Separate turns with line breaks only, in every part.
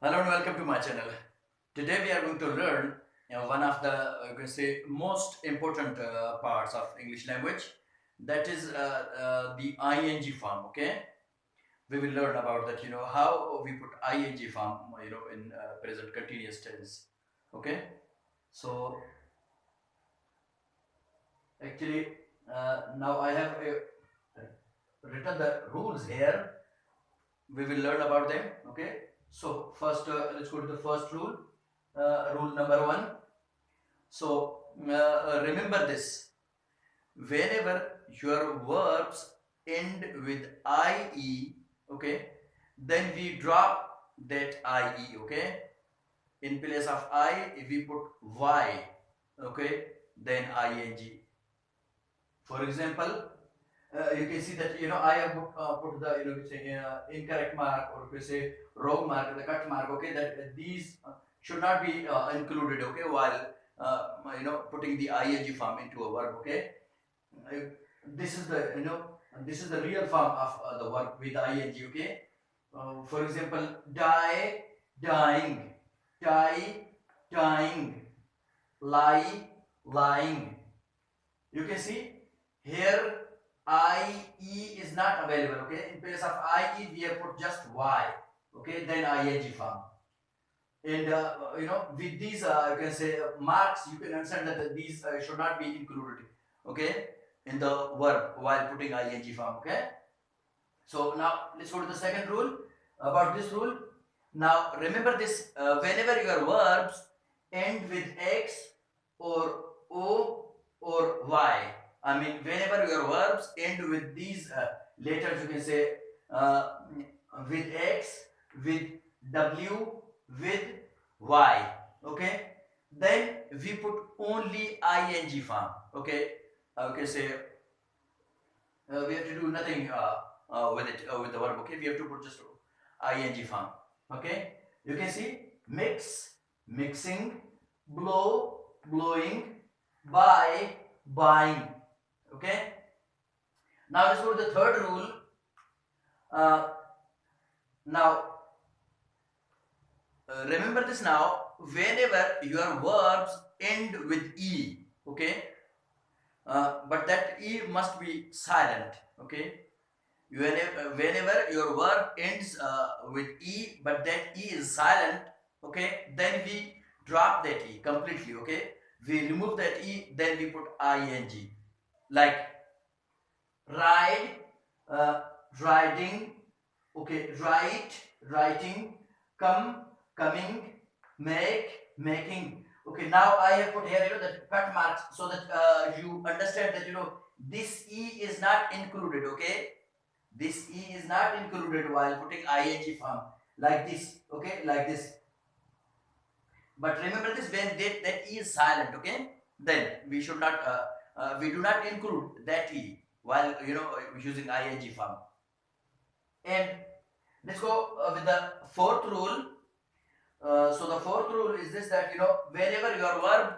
Hello and welcome to my channel. Today we are going to learn one of the you can say most important parts of English language, that is the ing form. Okay, we will learn about that. How we put ing form. In present continuous tense. Okay, so actually now I have written the rules here. We will learn about them. Okay, so first let's go to the first rule. Rule number one. So remember this: whenever your verbs end with ie, okay, then we drop that ie. Okay, in place of I, if we put y, okay, then ing. For example, you can see that I have put the say incorrect mark, or you say wrong mark, the cut mark. Okay, that these should not be included. Okay, while putting the ing form into a verb. Okay, uh, this is the this is the real form of the verb with ing. Okay, for example, die, dying, tie, tying, lie, lying. You can see here IE is not available. Okay, in place of IE we have put just Y. Okay, then ing form. And with these you can say marks, you can understand that these should not be included. Okay, in the verb while putting ing form. Okay, so now let's go to the second rule about this rule. Now remember this: whenever your verbs end with x or o or y, I mean whenever your verbs end with these letters, you can say uh, with x, with w, with y. Okay, then we put only ing form. Okay, okay, say we have to do nothing with it, with the verb. Okay, we have to put just ing form. Okay, you can see mix, mixing, blow, blowing, buy, buying. Okay, now let's go to the third rule. Now remember this: now whenever your verbs end with e, okay, but that e must be silent. Okay, whenever your verb ends with e, but that e is silent, okay, then we drop that e completely. Okay, we remove that e, then we put ing, like ride, uh, riding, okay, write, writing, come, coming, make, making. Okay, now I have put here that cut marks, so that you understand that this e is not included. Okay, this e is not included while putting ing form, like this. Okay, like this. But remember this: when that e is silent, okay, then we should not we do not include that e while using ing form. And let's go with the fourth rule. So the fourth rule is this: that whenever your verb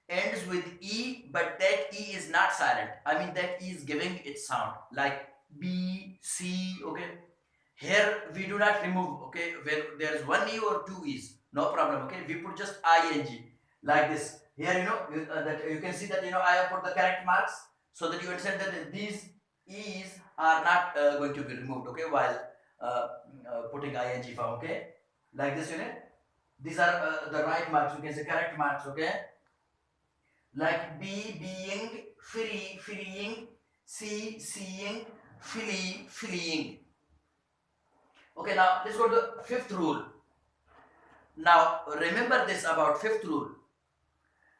ends with e, but that e is not silent, I mean that e is giving its sound, like b, c. Okay, here we do not remove. Okay, when there is one e or two e's, no problem. Okay, we put just ing, like this. Here that you can see that I have put the correct marks, so that you understand that these e's are not going to be removed. Okay, while putting ing form. Okay, like this. These are the right marks. You can say correct marks. Okay, like be, being, free, freeing, see, seeing, flee, fleeing. Okay, now let's go to the fifth rule. Now remember this about fifth rule,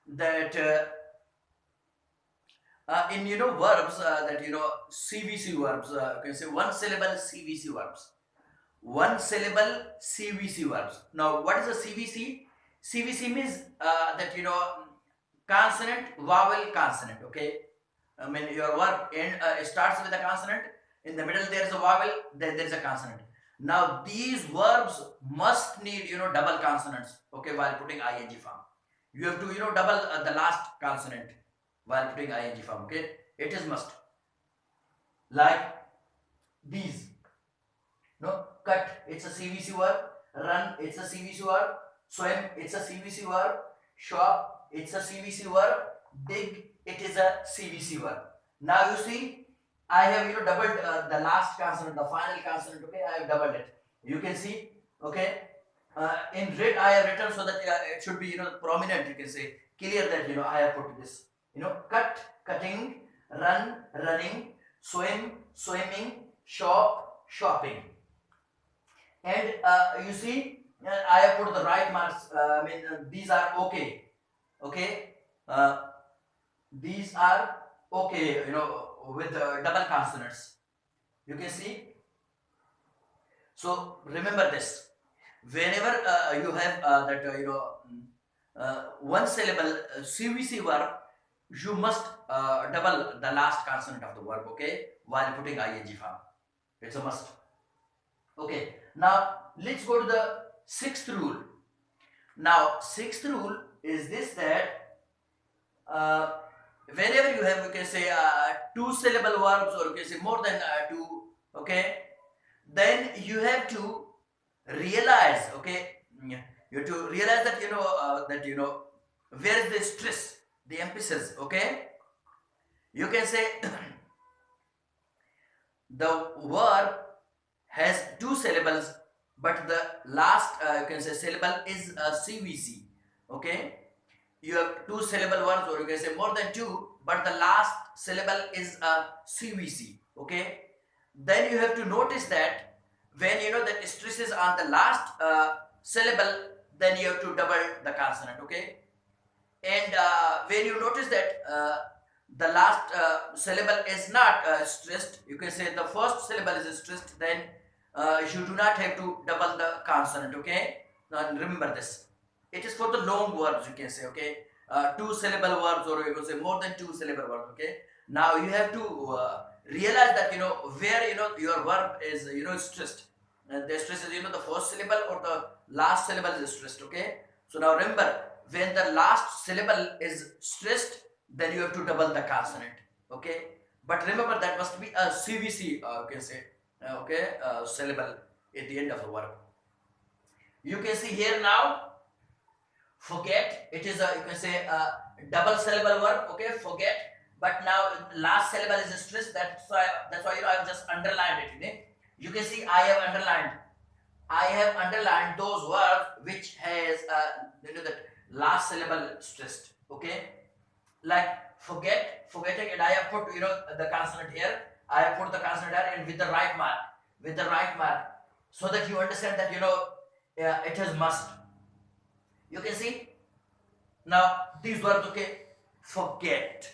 that in verbs, that CVC verbs, you can say one syllable CVC verbs, one syllable CVC verbs. Now what is a CVC? CVC means that consonant, vowel, consonant. Okay, I mean your verb end starts with a consonant, in the middle there is a vowel, then there is a consonant. Now these verbs must need double consonants. Okay, while putting ing form, you have to double the last consonant while putting ing form. Okay, it is must, like these. No, cut, it's a CVC verb. run, it's a CVC verb. Swim, it's a CVC verb. Shop, it's a CVC verb. Dig, it is a CVC verb. Now you see, I have doubled the last consonant, the final consonant. Okay, I have doubled it. You can see. Okay, in red I have written so that it should be prominent. You can say clear that I have put this. Cut, cutting, run, running, swim, swimming, shop, shopping. And you see, I have put the right marks. These are okay. Okay, these are okay. With double consonants. You can see. So remember this. Whenever you have that one syllable CVC verb, you must double the last consonant of the verb. Okay, while putting ing form, it's a must. Okay, now let's go to the sixth rule. Now sixth rule is this, that whenever you have, you can say two syllable verbs, or you can say more than two, okay, then you have to realize, okay, you have to realize that where is the stress, the emphasis. Okay, you can say the verb has two syllables, but the last you can say syllable is a CVC. Okay, you have two syllable words, or you can say more than two, but the last syllable is a CVC. Okay, then you have to notice that when the stress is on the last syllable, then you have to double the consonant. Okay, and when you notice that the last syllable is not stressed, you can say the first syllable is stressed, then you do not have to double the consonant. Okay, now remember this. It is for the long verbs, you can say. Okay, two syllable verbs, or you can say more than two syllable verbs. Okay, now you have to realize that where your verb is stressed. The stress is the first syllable or the last syllable is stressed. Okay, so now remember, when the last syllable is stressed, then you have to double the consonant. Okay, but remember that must be a CVC, you can say, syllable at the end of the verb. You can see here now, forget, it is a, you can say, a double syllable verb. Okay, forget, but now last syllable is stressed. That's why I've just underlined it. You can see I have underlined those verbs which has the last syllable stressed. Okay, like forgetting, and I have put the consonant here. I have put the consonant here, and with the right mark, so that you understand that it is must. You can see now these verbs. Okay, forget.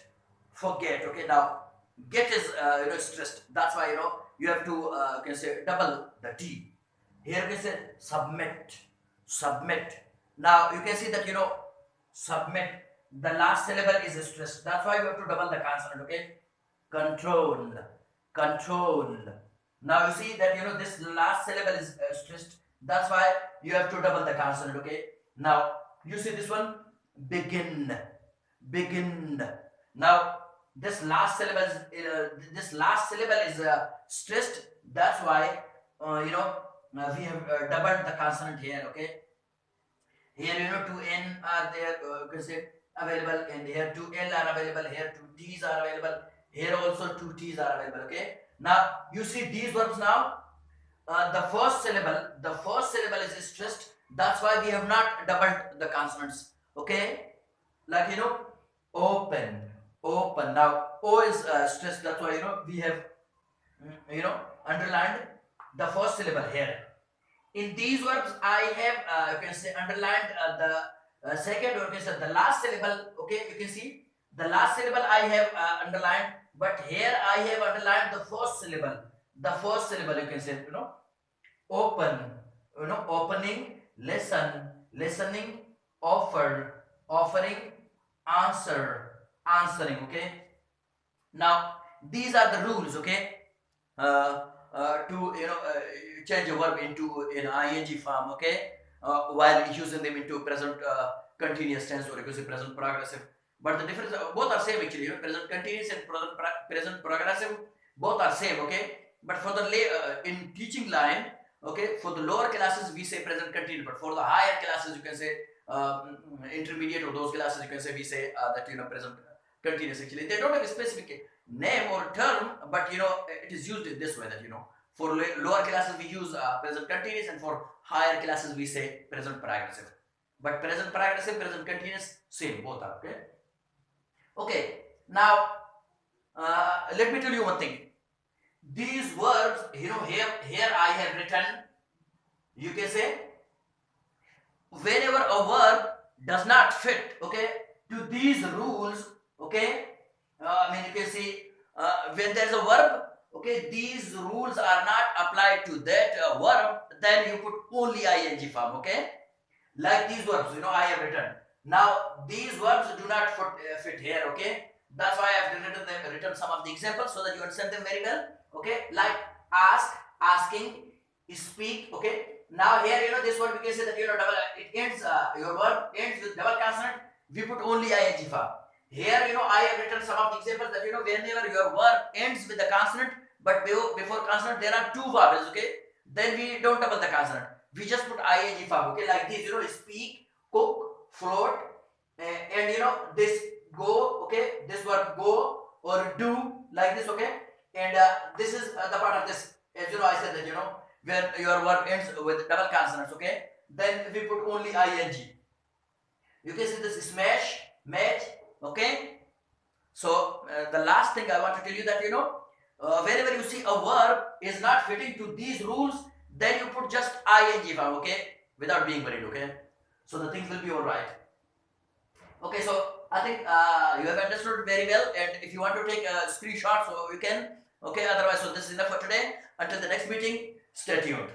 Okay, now get is stressed. That's why you have to you can say double the T. Here we say submit. Now you can see that submit, the last syllable is stressed. That's why you have to double the consonant. Okay, control. Now you see that this last syllable is stressed. That's why you have to double the consonant. Okay, now you see this one, begin. Now this last syllable is stressed. That's why we have doubled the consonant here. Okay, here two N are there, you can say available, and here two L are available, here two T's are available, here also two T's are available. Okay, now you see these verbs. Now the first syllable is stressed. That's why we have not doubled the consonants. Okay, like open. Now O is stressed. That's why we have underlined the first syllable here. In these verbs, I have you can say underlined the second, or you can say the last syllable. Okay, you can see the last syllable I have underlined, but here I have underlined the first syllable. You can say open. Opening, listen, listening, offer, offering, answering. Okay, now these are the rules. Okay, to change a verb into an ing form. Okay, while using them into present continuous tense, or you can say present progressive. But the difference, both are same actually. Present continuous and present progressive, both are same. Okay, but for the in teaching line, Okay, for the lower classes we say present continuous, but for the higher classes you can say intermediate, or those classes you can say we say that present continuous. Actually, they don't have a specific name or term, but it is used in this way that for lower classes we use present continuous, and for higher classes we say present progressive. But present progressive, present continuous, same, both are okay. Okay, now let me tell you one thing. These verbs, here I have written, you can say, whenever a verb does not fit, okay, to these rules, okay, you can see when there is a verb, okay, these rules are not applied to that verb, then you put only ing form, okay, like these verbs, I have written. Now these verbs do not fit here, okay. That's why I have written some of the examples so that you understand them very well, okay. Like ask, asking, speak, okay. Now here, this word we can say that double, it ends, your verb ends with double consonant, we put only ing form. Here, I have written some of the examples that whenever your verb ends with the consonant, but before consonant there are two vowels, okay, then we don't double the consonant, we just put ing form, okay, like this, speak, cook, float, and this go, okay, this verb go or do, like this, okay, and this is the part of this, as I said that where your verb ends with double consonants, okay, then we put only ing. You can see this smash, match, okay. So the last thing I want to tell you that wherever you see a verb is not fitting to these rules, then you put just ing form, okay, without being worried, okay. So the things will be all right. Okay, so I think you have understood very well, and if you want to take a screenshot, so you can, okay. Otherwise, so this is enough for today. Until the next meeting, stay tuned.